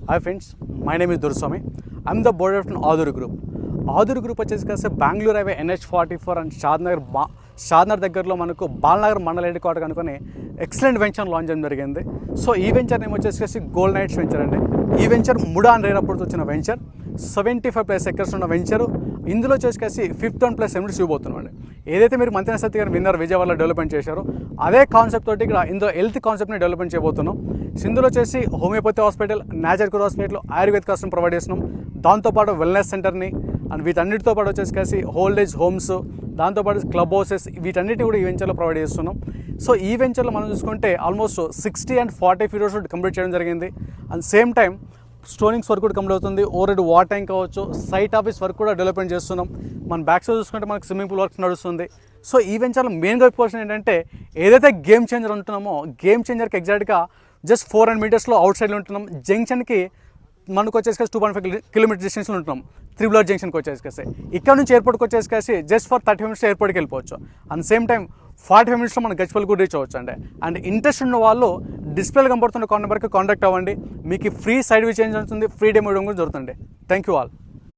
Hi friends, my name is Duruswamy. I'm the board of Aduru Group. ఆదురు group వచ్చేసి కాస్త Bengaluru highway NH44 and Shadnagar దగ్గరలో మనకు బాలనగర్ మండల head quarter అనుకుని ఎక్సలెంట్ వెంచర్ లాంచ్ చేయడం జరిగింది. సో ఈ వెంచర్ నేమ్ వచ్చేసి గోల్డ్ నైట్స్ వెంచర్ అండి. ఈ వెంచర్ ముడాన్ రేరప్పుడు వచ్చిన వెంచర్, 75+ ఎకర్స్ ఉన్న వెంచరు. ఇందులో వచ్చేసి 51+ ఎమిట్స్ ఇవ్వబోతున్నాం అండి. ఏదైతే మీరు మంత్రి సత్య గారు విన్నర్ విజయవాడలో డెవలప్మెంట్ చేశారో అదే కాన్సెప్ట్ తోటి ఇక్కడ ఇందులో హెల్త్ కాన్సెప్ట్ని డెవలప్మెంట్ చేయబోతున్నాం. ఇందులో వచ్చేసి homeopathy hospital, nature hospital, ayurvedic hospital provide చేస్తున్నాం. దాంతోపాటు వెల్నెస్ సెంటర్ని అండ్ వీటన్నిటితో పాటు వచ్చేసి ఓల్డ్ ఏజ్ హోమ్స్, దాంతోపాటు క్లబ్ హౌసెస్, వీటన్నిటి కూడా ఈ వెంచర్లో ప్రొవైడ్ చేస్తున్నాం. సో ఈ వెంచర్లో మనం చూసుకుంటే almost 60 and 40 feet roads complete చేయడం జరిగింది. అండ్ సేమ్ టైం స్టోనింగ్స్ వర్క్ కూడా కంప్లీట్ అవుతుంది. ఓవర్ వాటర్ ట్యాంక్ కావచ్చు, సైట్ ఆఫీస్ వర్క్ కూడా డెవలప్మెంట్ చేస్తున్నాం. మన బ్యాక్ సైడ్ చూసుకుంటే మనకు స్విమ్మింగ్ పూల్ వర్క్ నడుస్తుంది. సో ఈ వెంచర్లో మెయిన్గా పోర్షన్ ఏంటంటే ఏదైతే గేమ్ చేంజర్ ఉంటున్నామో గేమ్ చేంజర్కి ఎగ్జాక్ట్గా జస్ట్ 400 meters అవుట్ సైడ్లో ఉంటున్నాం. జంక్షన్కి మనకు వచ్చేసి 2.5 kilometers డిస్టెన్స్లో ఉంటున్నాం. త్రిబులర్ జంక్షన్కి వచ్చేసి ఇక్కడ నుంచి ఎయిర్పోర్ట్కి వచ్చేసి జస్ట్ ఫర్ 30 minutes ఎయిర్పోర్ట్కి వెళ్ళిపోవచ్చు. అండ్ సేమ్ టైం 45 minutes మనం గచ్చిపల్లి కూడా రీచ్ అవ్వచ్చు అండి. అండ్ ఇంట్రెస్ట్ ఉన్న వాళ్ళు డిస్ప్లేలో కనబడుతున్న కాంటాక్ట్ నెంబర్కి కాంటాక్ట్ అవ్వండి. మీకు ఫ్రీ సైడ్ విజిట్ ఉంటుంది, ఫ్రీ డెమో కూడా దొరుకుతుంది. Thank you all.